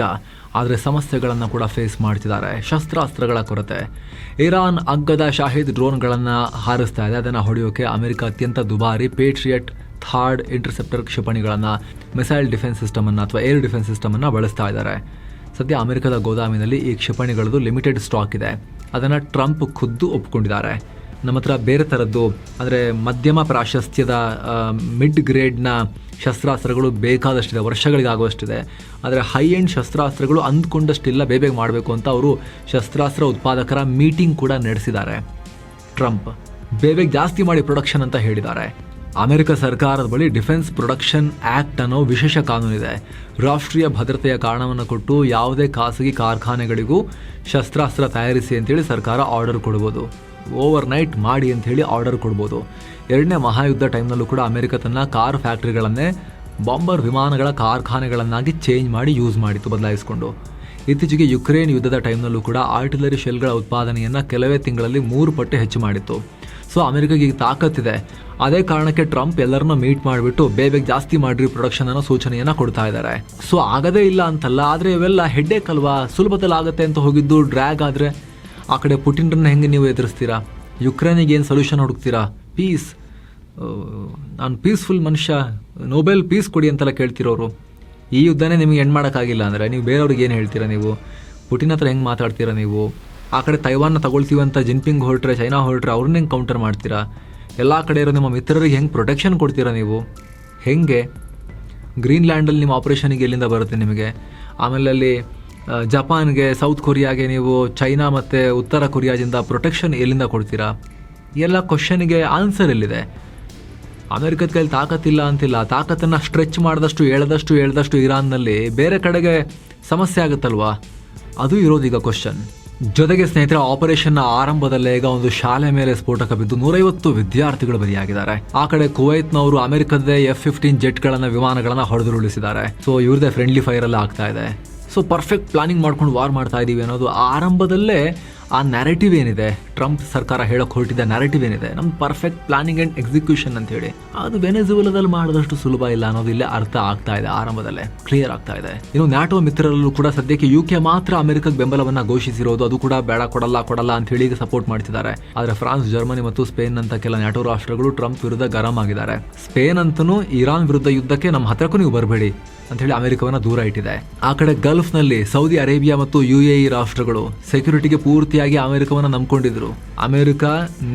ಆದರೆ ಸಮಸ್ಯೆಗಳನ್ನು ಕೂಡ ಫೇಸ್ ಮಾಡ್ತಿದ್ದಾರೆ. ಶಸ್ತ್ರಾಸ್ತ್ರಗಳ ಕೊರತೆ. ಇರಾನ್ ಅಗ್ಗದ ಶಾಹಿದ್ ಡ್ರೋನ್ಗಳನ್ನು ಹಾರಿಸ್ತಾ ಇದೆ. ಅದನ್ನು ಹೊಡೆಯೋಕೆ ಅಮೆರಿಕ ಅತ್ಯಂತ ದುಬಾರಿ ಪೇಟ್ರಿಯಟ್ ಥರ್ಡ್ ಇಂಟರ್ಸೆಪ್ಟರ್ ಕ್ಷಿಪಣಿಗಳನ್ನು, ಮಿಸೈಲ್ ಡಿಫೆನ್ಸ್ ಸಿಸ್ಟಮನ್ನು ಅಥವಾ ಏರ್ ಡಿಫೆನ್ಸ್ ಸಿಸ್ಟಮನ್ನು ಬಳಸ್ತಾ ಇದ್ದಾರೆ. ಸದ್ಯ ಅಮೆರಿಕದ ಗೋದಾಮಿನಲ್ಲಿ ಈ ಕ್ಷಿಪಣಿಗಳದ್ದು ಲಿಮಿಟೆಡ್ ಸ್ಟಾಕ್ ಇದೆ. ಅದನ್ನು ಟ್ರಂಪ್ ಖುದ್ದು ಒಪ್ಕೊಂಡಿದ್ದಾರೆ. ನಮ್ಮ ಹತ್ರ ಬೇರೆ ಥರದ್ದು, ಅಂದರೆ ಮಧ್ಯಮ ಪ್ರಾಶಸ್ತ್ಯದ ಮಿಡ್ ಗ್ರೇಡ್ನ ಶಸ್ತ್ರಾಸ್ತ್ರಗಳು ಬೇಕಾದಷ್ಟಿದೆ, ವರ್ಷಗಳಿಗಾಗುವಷ್ಟಿದೆ. ಆದರೆ ಹೈ ಎಂಡ್ ಶಸ್ತ್ರಾಸ್ತ್ರಗಳು ಅಂದ್ಕೊಂಡಷ್ಟಿಲ್ಲ, ಬೇಗ ಮಾಡಬೇಕು ಅಂತ ಅವರು ಶಸ್ತ್ರಾಸ್ತ್ರ ಉತ್ಪಾದಕರ ಮೀಟಿಂಗ್ ಕೂಡ ನಡೆಸಿದ್ದಾರೆ. ಟ್ರಂಪ್ ಬೇಗ ಜಾಸ್ತಿ ಮಾಡಿ ಪ್ರೊಡಕ್ಷನ್ ಅಂತ ಹೇಳಿದ್ದಾರೆ. ಅಮೆರಿಕ ಸರ್ಕಾರದ ಬಳಿ ಡಿಫೆನ್ಸ್ ಪ್ರೊಡಕ್ಷನ್ ಆ್ಯಕ್ಟ್ ಅನ್ನೋ ವಿಶೇಷ ಕಾನೂನಿದೆ. ರಾಷ್ಟ್ರೀಯ ಭದ್ರತೆಯ ಕಾರಣವನ್ನು ಕೊಟ್ಟು ಯಾವುದೇ ಖಾಸಗಿ ಕಾರ್ಖಾನೆಗಳಿಗೂ ಶಸ್ತ್ರಾಸ್ತ್ರ ತಯಾರಿಸಿ ಅಂತೇಳಿ ಸರ್ಕಾರ ಆರ್ಡರ್ ಕೊಡ್ಬೋದು. ಓವರ್ ನೈಟ್ ಮಾಡಿ ಅಂತ ಹೇಳಿ ಆರ್ಡರ್ ಕೊಡ್ಬೋದು. 2ನೇ ಮಹಾಯುದ್ಧ ಟೈಮ್ನಲ್ಲೂ ಕೂಡ ಅಮೆರಿಕ ತನ್ನ ಕಾರ್ ಫ್ಯಾಕ್ಟ್ರಿಗಳನ್ನೇ ಬಾಂಬರ್ ವಿಮಾನಗಳ ಕಾರ್ಖಾನೆಗಳನ್ನಾಗಿ ಚೇಂಜ್ ಮಾಡಿ ಯೂಸ್ ಮಾಡಿತ್ತು, ಬದಲಾಯಿಸಿಕೊಂಡು. ಇತ್ತೀಚೆಗೆ ಯುಕ್ರೇನ್ ಯುದ್ಧದ ಟೈಮ್ನಲ್ಲೂ ಕೂಡ ಆರ್ಟಿಲರಿ ಶೆಲ್ಗಳ ಉತ್ಪಾದನೆಯನ್ನು ಕೆಲವೇ ತಿಂಗಳಲ್ಲಿ 3 ಪಟ್ಟು ಹೆಚ್ಚು ಮಾಡಿತ್ತು. ಸೊ ಅಮೆರಿಕಾಗೆ ಈಗ ತಾಕತ್ತಿದೆ. ಅದೇ ಕಾರಣಕ್ಕೆ ಟ್ರಂಪ್ ಎಲ್ಲರನ್ನ ಮೀಟ್ ಮಾಡಿಬಿಟ್ಟು ಬೇಗ ಜಾಸ್ತಿ ಮಾಡಿರಿ ಪ್ರೊಡಕ್ಷನ್ ಅನ್ನೋ ಸೂಚನೆಯನ್ನು ಕೊಡ್ತಾ ಇದ್ದಾರೆ. ಸೊ ಆಗದೇ ಇಲ್ಲ ಅಂತಲ್ಲ, ಆದರೆ ಇವೆಲ್ಲ ಹೆಡ್ಡೇಕ್ ಅಲ್ವಾ, ಸುಲಭದಲ್ಲಿ ಆಗುತ್ತೆ ಅಂತ ಹೋಗಿದ್ದು ಡ್ರ್ಯಾಗ್ ಆದರೆ ಆ ಕಡೆ ಪುಟಿನ್ರನ್ನ ಹೆಂಗೆ ನೀವು ಎದುರಿಸ್ತೀರಾ? ಯುಕ್ರೇನಿಗೆ ಏನು ಸೊಲ್ಯೂಷನ್ ಹುಡುಕ್ತೀರಾ? ಪೀಸ್, ನಾನು ಪೀಸ್ಫುಲ್ ಮನುಷ್ಯ, ನೊಬೆಲ್ ಪೀಸ್ ಕೊಡಿ ಅಂತೆಲ್ಲ ಕೇಳ್ತಿರೋರು. ಈ ಯುದ್ಧನೇ ನಿಮಗೆ ಎಂಡ್ ಮಾಡೋಕ್ಕಾಗಿಲ್ಲ ಅಂದರೆ ನೀವು ಬೇರೆಯವ್ರಿಗೆ ಏನು ಹೇಳ್ತೀರಾ? ನೀವು ಪುಟಿನ್ ಹತ್ರ ಹೆಂಗೆ ಮಾತಾಡ್ತೀರಾ? ನೀವು ಆ ಕಡೆ ತೈವಾನ್ನ ತಗೊಳ್ತೀವಿ ಅಂತ ಜಿನ್ಪಿಂಗ್ ಹೊರಟ್ರೆ, ಚೈನಾ ಹೊರಟ್ರೆ ಅವ್ರನ್ನ ಹೆಂಗೆ ಕೌಂಟರ್ ಮಾಡ್ತೀರಾ? ಎಲ್ಲ ಕಡೆ ಇರೋ ನಿಮ್ಮ ಮಿತ್ರರಿಗೆ ಹೆಂಗೆ ಪ್ರೊಟೆಕ್ಷನ್ ಕೊಡ್ತೀರಾ ನೀವು? ಹೆಂಗೆ? ಗ್ರೀನ್ಲ್ಯಾಂಡಲ್ಲಿ ನಿಮ್ಮ ಆಪರೇಷನಿಗೆ ಎಲ್ಲಿಂದ ಬರುತ್ತೆ ನಿಮಗೆ? ಆಮೇಲೆ ಅಲ್ಲಿ ಜಪಾನ್ಗೆ, ಸೌತ್ ಕೊರಿಯಾಗೆ ನೀವು ಚೈನಾ ಮತ್ತು ಉತ್ತರ ಕೊರಿಯಾದಿಂದ ಪ್ರೊಟೆಕ್ಷನ್ ಎಲ್ಲಿಂದ ಕೊಡ್ತೀರಾ? ಎಲ್ಲ ಕ್ವಶನಿಗೆ ಆನ್ಸರ್ ಎಲ್ಲಿದೆ? ಅಮೆರಿಕದ ಕೈಲಿ ತಾಕತ್ತಿಲ್ಲ ಅಂತಿಲ್ಲ, ತಾಕತ್ತನ್ನು ಸ್ಟ್ರೆಚ್ ಮಾಡಿದಷ್ಟು ಎಳೆದಷ್ಟು ಇರಾನ್ನಲ್ಲಿ ಬೇರೆ ಕಡೆಗೆ ಸಮಸ್ಯೆ ಆಗುತ್ತಲ್ವಾ? ಅದು ಇರೋದೀಗ ಕ್ವಶನ್. ಜೊತೆಗೆ ಸ್ನೇಹಿತರೆ, ಆಪರೇಷನ್ನ ಆರಂಭದಲ್ಲೇ ಈಗ ಒಂದು ಶಾಲೆ ಮೇಲೆ ಸ್ಫೋಟಕ ಬಿದ್ದು 150 ವಿದ್ಯಾರ್ಥಿಗಳು ಬಲಿಯಾಗಿದ್ದಾರೆ. ಆ ಕಡೆ ಕುವೈತ್ನವರು ಅಮೆರಿಕದ F-15 ಜೆಟ್ಗಳನ್ನು, ವಿಮಾನಗಳನ್ನು ಹೊಡೆದುರುಳಿಸಿದ್ದಾರೆ. ಸೊ ಇವ್ರದೇ ಫ್ರೆಂಡ್ಲಿ ಫೈರ್ ಎಲ್ಲ ಆಗ್ತಾ ಇದೆ. ಸೊ ಪರ್ಫೆಕ್ಟ್ ಪ್ಲಾನಿಂಗ್ ಮಾಡ್ಕೊಂಡು ವಾರ್ ಮಾಡ್ತಾ ಇದ್ದೀವಿ ಅನ್ನೋದು ಆರಂಭದಲ್ಲೇ ಆ ನ್ಯಾರೇಟಿವ್ ಏನಿದೆ, ಟ್ರಂಪ್ ಸರ್ಕಾರ ಹೇಳಕ್ ಹೊರಟಿದ್ದ ನ್ಯಾರೇಟಿವ್ ಏನಿದೆ, ನಮ್ದು ಪರ್ಫೆಕ್ಟ್ ಪ್ಲಾನಿಂಗ್ ಅಂಡ್ ಎಕ್ಸಿಕ್ಯೂಷನ್ ಅಂತ ಹೇಳಿ, ಅದು ವೆನೆಜುವೆಲಾದಲ್ಲಿ ಮಾಡಿದಷ್ಟು ಸುಲಭ ಇಲ್ಲ ಅನ್ನೋದು ಇಲ್ಲೇ ಅರ್ಥ ಆಗ್ತಾ ಇದೆ, ಆರಂಭದಲ್ಲೇ ಕ್ಲಿಯರ್ ಆಗ್ತಾ ಇದೆ. ಇನ್ನು ನ್ಯಾಟೋ ಮಿತ್ರರಲ್ಲೂ ಕೂಡ ಸದ್ಯಕ್ಕೆ UK ಮಾತ್ರ ಅಮೆರಿಕಕ್ಕೆ ಬೆಂಬಲವನ್ನ ಘೋಷಿಸಿರೋದು, ಅದು ಕೂಡ ಬೇಡ, ಕೊಡಲ್ಲ ಅಂತ ಹೇಳಿ ಸಪೋರ್ಟ್ ಮಾಡ್ತಿದ್ದಾರೆ. ಆದ್ರೆ ಫ್ರಾನ್ಸ್, ಜರ್ಮನಿ ಮತ್ತು ಸ್ಪೇನ್ ಅಂತ ಕೆಲ ನ್ಯಾಟೋ ರಾಷ್ಟ್ರಗಳು ಟ್ರಂಪ್ ವಿರುದ್ಧ ಗರಂ ಆಗಿದ್ದಾರೆ. ಸ್ಪೇನ್ ಅಂತನೂ ಇರಾನ್ ವಿರುದ್ಧ ಯುದ್ಧಕ್ಕೆ ನಮ್ಮ ಹತ್ರಕ್ಕೂ ನೀವು ಬರಬೇಡಿ ಅಂತ ಹೇಳಿ ಅಮೆರಿಕವನ್ನ ದೂರ ಇಟ್ಟಿದೆ. ಆ ಕಡೆ ಗಲ್ಫ್ ನಲ್ಲಿ ಸೌದಿ ಅರೇಬಿಯಾ ಮತ್ತು UAE ರಾಷ್ಟ್ರಗಳು ಸೆಕ್ಯೂರಿಟಿಗೆ ಪೂರ್ತಿಯಾಗಿ ಅಮೆರಿಕವನ್ನ ನಂಬ್ಕೊಂಡಿದ್ರು. ಅಮೆರಿಕ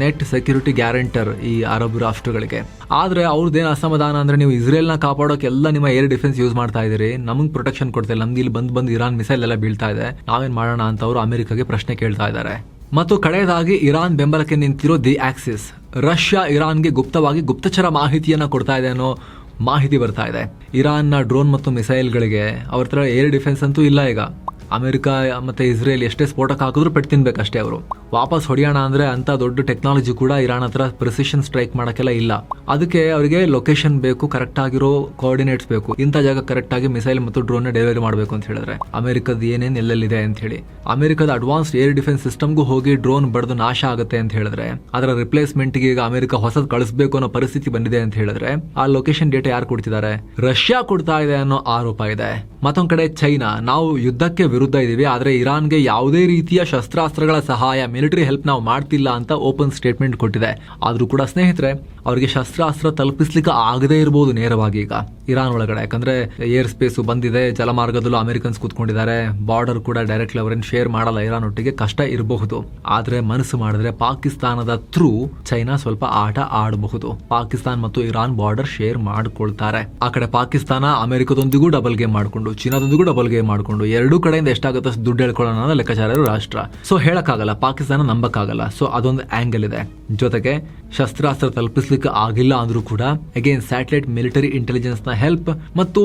ನೆಟ್ ಸೆಕ್ಯೂರಿಟಿ ಗ್ಯಾರಂಟರ್ ಈ ಅರಬ್ ರಾಷ್ಟ್ರಗಳಿಗೆ. ಆದ್ರೆ ಅವ್ರದ್ದೇನು ಅಸಮಾಧಾನ ಅಂದ್ರೆ, ನೀವು ಇಸ್ರೇಲ್ನ ಕಾಪಾಡೋಕೆಲ್ಲ ನಿಮ್ಮ ಏರ್ ಡಿಫೆನ್ಸ್ ಯೂಸ್ ಮಾಡ್ತಾ ಇದೀರಿ, ನಮಗೆ ಪ್ರೊಟೆಕ್ಷನ್ ಕೊಡ್ತಾ ಇಲ್ಲ, ನಮ್ಗೆ ಇಲ್ಲಿ ಬಂದು ಇರಾನ್ ಮಿಸೈಲ್ ಎಲ್ಲ ಬೀಳ್ತಾ ಇದೆ, ನಾವೇನ್ ಮಾಡೋಣ ಅಂತ ಅವರು ಅಮೆರಿಕಗೆ ಪ್ರಶ್ನೆ ಕೇಳ್ತಾ ಇದ್ದಾರೆ. ಮತ್ತು ಕಡೆಯದಾಗಿ ಇರಾನ್ ಬೆಂಬಲಕ್ಕೆ ನಿಂತಿರೋ ದಿ ಆಕ್ಸಿಸ್, ರಷ್ಯಾ ಇರಾನ್ಗೆ ಗುಪ್ತವಾಗಿ ಗುಪ್ತಚರ ಮಾಹಿತಿಯನ್ನ ಕೊಡ್ತಾ ಇದೆ ಅನ್ನೋ ಮಾಹಿತಿ ಬರ್ತಾ ಇದೆ. ಇರಾನ್ನ ಡ್ರೋನ್ ಮತ್ತು ಮಿಸೈಲ್ಗಳಿಗೆ ಅವ್ರ ಹತ್ರ ಏರ್ ಡಿಫೆನ್ಸ್ ಅಂತೂ ಇಲ್ಲ. ಈಗ ಅಮೆರಿಕ ಮತ್ತೆ ಇಸ್ರೇಲ್ ಎಷ್ಟೇ ಸ್ಫೋಟಕ ಹಾಕಿದ್ರು ಪೆಟ್ಟು ತಿನ್ಬೇಕಷ್ಟೇ. ಅವರು ವಾಪಸ್ ಹೊಡೆಯೋಣ ಅಂದ್ರೆ ಅಂತ ದೊಡ್ಡ ಟೆಕ್ನಾಲಜಿ ಕೂಡ ಇರಾನ್ ಹತ್ರ ಪ್ರಿಸಿಷನ್ ಸ್ಟ್ರೈಕ್ ಮಾಡಕ್ಕೆಲ್ಲ ಇಲ್ಲ. ಅದಕ್ಕೆ ಅವರಿಗೆ ಲೊಕೇಶನ್ ಬೇಕು, ಕರೆಕ್ಟ್ ಆಗಿರೋ ಕೋಆರ್ಡಿನೇಟ್ಸ್ ಬೇಕು, ಇಂಥ ಜಾಗ ಕರೆಕ್ಟ್ ಆಗಿ ಮಿಸೈಲ್ ಮತ್ತು ಡ್ರೋನ್ ಡೆಲಿವರಿ ಮಾಡಬೇಕು ಅಂತ ಹೇಳಿದ್ರೆ ಅಮೆರಿಕದ ಏನೇನು ಎಲ್ಲೆಲ್ಲಿದೆ ಅಂತ ಹೇಳಿ, ಅಮೆರಿಕದ ಅಡ್ವಾನ್ಸ್ಡ್ ಏರ್ ಡಿಫೆನ್ಸ್ ಸಿಸ್ಟಮ್ಗೂ ಹೋಗಿ ಡ್ರೋನ್ ಬಡ್ದು ನಾಶ ಆಗುತ್ತೆ ಅಂತ ಹೇಳಿದ್ರೆ, ಅದರ ರಿಪ್ಲೇಸ್ಮೆಂಟ್ಗೆ ಈಗ ಅಮೆರಿಕ ಹೊಸದ್ ಕಳಿಸಬೇಕು ಅನ್ನೋ ಪರಿಸ್ಥಿತಿ ಬಂದಿದೆ ಅಂತ ಹೇಳಿದ್ರೆ, ಆ ಲೊಕೇಶನ್ ಡೇಟಾ ಯಾರು ಕೊಡ್ತಿದ್ದಾರೆ? ರಷ್ಯಾ ಕೊಡ್ತಾ ಇದೆ ಅನ್ನೋ ಆರೋಪ ಇದೆ. ಮತ್ತೊಂದ್ ಕಡೆ ಚೈನಾ, ನಾವು ಯುದ್ಧಕ್ಕೆ ವಿರುದ್ಧ ಇದೀವಿ, ಆದ್ರೆ ಇರಾನ್ಗೆ ಯಾವುದೇ ರೀತಿಯ ಶಸ್ತ್ರಾಸ್ತ್ರಗಳ ಸಹಾಯ, ಮಿಲಿಟರಿ ಹೆಲ್ಪ್ ನಾವು ಮಾಡ್ತಿಲ್ಲ ಅಂತ ಓಪನ್ ಸ್ಟೇಟ್ಮೆಂಟ್ ಕೊಟ್ಟಿದೆ. ಆದ್ರೂ ಕೂಡ ಸ್ನೇಹಿತರೆ, ಅವರಿಗೆ ಶಸ್ತ್ರಾಸ್ತ್ರ ತಲುಪಿಸ್ಲಿಕ್ಕೆ ಆಗದೇ ಇರಬಹುದು ನೇರವಾಗಿ ಈಗ ಇರಾನ್ ಒಳಗಡೆ, ಯಾಕಂದ್ರೆ ಏರ್ ಸ್ಪೇಸ್ ಬಂದಿದೆ, ಜಲಮಾರ್ಗದಲ್ಲೂ ಅಮೆರಿಕನ್ಸ್ ಕೂತ್ಕೊಂಡಿದ್ದಾರೆ, ಬಾರ್ಡರ್ ಕೂಡ ಡೈರೆಕ್ಟ್ಲಿ ಅವರನ್ನು ಶೇರ್ ಮಾಡಲ್ಲ ಇರಾನ್ ಒಟ್ಟಿಗೆ, ಕಷ್ಟ ಇರಬಹುದು. ಆದ್ರೆ ಮನಸ್ಸು ಮಾಡಿದ್ರೆ ಪಾಕಿಸ್ತಾನದ ಥ್ರೂ ಚೈನಾ ಸ್ವಲ್ಪ ಆಟ ಆಡಬಹುದು. ಪಾಕಿಸ್ತಾನ ಮತ್ತು ಇರಾನ್ ಬಾರ್ಡರ್ ಶೇರ್ ಮಾಡ್ಕೊಳ್ತಾರೆ. ಆ ಕಡೆ ಪಾಕಿಸ್ತಾನ ಅಮೆರಿಕದೊಂದಿಗೂ ಡಬಲ್ ಗೇಮ್ ಮಾಡ್ಕೊಂಡು, ಚೀನಾದೊಂದಿಗೂ ಡಬಲ್ ಗೇಮ್ ಮಾಡ್ಕೊಂಡು, ಎರಡೂ ಕಡೆಯಿಂದ ಎಷ್ಟಾಗುತ್ತೆ ಅಷ್ಟು ದುಡ್ಡು ಹೇಳ್ಕೊಳ್ಳೋಣ ಅನ್ನೋ ಲೆಕ್ಕಾಚಾರ ರಾಷ್ಟ್ರ. ಸೊ ಹೇಳಕ್ಕಾಗಲ್ಲ, ಪಾಕಿಸ್ತಾನ ನಂಬಕ್ಕಾಗಲ್ಲ. ಸೊ ಅದೊಂದು ಆಂಗಲ್ ಇದೆ. ಜೊತೆಗೆ ಶಸ್ತ್ರಾಸ್ತ್ರ ತಲುಪಿಸ್ಲಿಕ್ಕೆ ಆಗಿಲ್ಲ ಅಂದ್ರೂ ಕೂಡ ಅಗೇನ್ ಸ್ಯಾಟಲೈಟ್ ಮಿಲಿಟರಿ ಇಂಟೆಲಿಜೆನ್ಸ್ ನ ಹೆಲ್ಪ್ ಮತ್ತು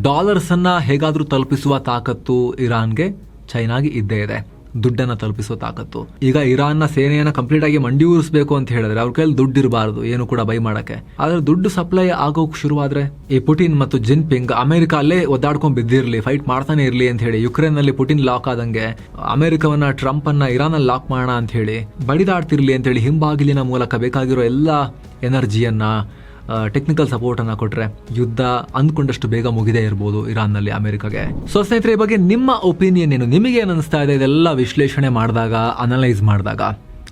ಡಾಲರ್ಸ್ ಅನ್ನ ಹೇಗಾದ್ರೂ ತಲುಪಿಸುವ ತಾಕತ್ತು ಇರಾನ್ಗೆ, ಚೈನಾಗೆ ಇದ್ದೇ ಇದೆ. ದುಡ್ಡನ್ನ ತಲುಪಿಸೋ ತಾಕತ್ತು. ಈಗ ಇರಾನ್ನ ಸೇನೆಯನ್ನ ಕಂಪ್ಲೀಟ್ ಆಗಿ ಮಂಡಿಯೂರಿಸಬೇಕು ಅಂತ ಹೇಳಿದ್ರೆ ಅವ್ರ ಕೈಯಲ್ಲಿ ದುಡ್ಡು ಇರಬಾರದು ಏನು ಕೂಡ ಬೈ ಮಾಡಕ್ಕೆ. ಆದ್ರೆ ದುಡ್ಡು ಸಪ್ಲೈ ಆಗೋಕ್ ಶುರುವಾದ್ರೆ ಈ ಪುಟಿನ್ ಮತ್ತು ಜಿನ್ಪಿಂಗ್ ಅಮೆರಿಕ ಅಲ್ಲೇ ಒದ್ದಾಡ್ಕೊಂಡ್ ಬಿದ್ದಿರ್ಲಿ, ಫೈಟ್ ಮಾಡ್ತಾನೆ ಇರ್ಲಿ ಅಂತ ಹೇಳಿ, ಯುಕ್ರೇನ್ ನಲ್ಲಿ ಪುಟಿನ್ ಲಾಕ್ ಆದಂಗೆ ಅಮೆರಿಕವನ್ನ, ಟ್ರಂಪ್ ಅನ್ನ ಇರಾನ್ ಅಲ್ಲಿ ಲಾಕ್ ಮಾಡೋಣ ಅಂತ ಹೇಳಿ ಬಡಿದಾಡ್ತಿರ್ಲಿ ಅಂತ ಹೇಳಿ ಹಿಂಬಾಗಿಲಿನ ಮೂಲಕ ಬೇಕಾಗಿರೋ ಎಲ್ಲಾ ಎನರ್ಜಿಯನ್ನ, ಟೆಕ್ನಿಕಲ್ ಸಪೋರ್ಟ್ ಅನ್ನ ಕೊಟ್ರೆ ಯುದ್ಧ ಅಂದ್ಕೊಂಡಷ್ಟು ಬೇಗ ಮುಗಿದೇ ಇರಬಹುದು ಇರಾನ್ ನಲ್ಲಿ ಅಮೆರಿಕಾಗೆ. ಸೊ ಸ್ನೇಹಿತರೆ, ಈ ಬಗ್ಗೆ ನಿಮ್ಮ ಒಪಿನಿಯನ್ ಏನು? ನಿಮಗೆ ಏನ್ ಅನಿಸ್ತಾ ಇದೆ ಇದೆಲ್ಲ ವಿಶ್ಲೇಷಣೆ ಮಾಡಿದಾಗ, ಅನಲೈಸ್ ಮಾಡಿದಾಗ?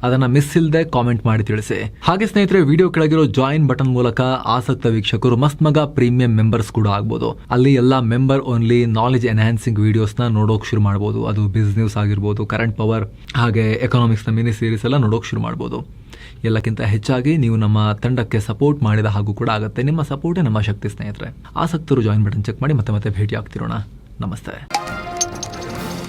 ಅದನ್ನ ಮಿಸ್ ಇಲ್ಲದೆ ಕಾಮೆಂಟ್ ಮಾಡಿ ತಿಳಿಸಿ. ಹಾಗೆ ಸ್ನೇಹಿತರೆ, ವಿಡಿಯೋ ಕೆಳಗಿರೋ ಜಾಯಿನ್ ಬಟನ್ ಮೂಲಕ ಆಸಕ್ತ ವೀಕ್ಷಕರು ಮಸ್ತ್ ಮಗ ಪ್ರೀಮಿಯಂ ಮೆಂಬರ್ಸ್ ಕೂಡ ಆಗ್ಬೋದು. ಅಲ್ಲಿ ಎಲ್ಲಾ member only knowledge enhancing videos ನ ನೋಡೋಕ್ ಶುರು ಮಾಡಬಹುದು. ಅದು ಬಿಸ್ನೆಸ್ ಆಗಿರ್ಬೋದು, ಕರೆಂಟ್ ಪವರ್, ಹಾಗೆ ಎಕನಾಮಿಕ್ಸ್ ನ ಮಿನಿ ಸೀರೀಸ್ ಎಲ್ಲ ನೋಡೋಕ್ ಶುರು ಮಾಡಬಹುದು. ಎಲ್ಲಕ್ಕಿಂತ ಹೆಚ್ಚಾಗಿ ನೀವು ನಮ್ಮ ತಂಡಕ್ಕೆ ಸಪೋರ್ಟ್ ಮಾಡಿದ ಹಾಗೂ ಕೂಡ ಆಗುತ್ತೆ. ನಿಮ್ಮ ಸಪೋರ್ಟೇ ನಮ್ಮ ಶಕ್ತಿ ಸ್ನೇಹಿತರೆ. ಆಸಕ್ತರು ಜಾಯಿನ್ ಬಟನ್ ಚೆಕ್ ಮಾಡಿ ಮತ್ತೆ ಭೇಟಿ ಆಗ್ತಿರೋಣ. ನಮಸ್ತೆ.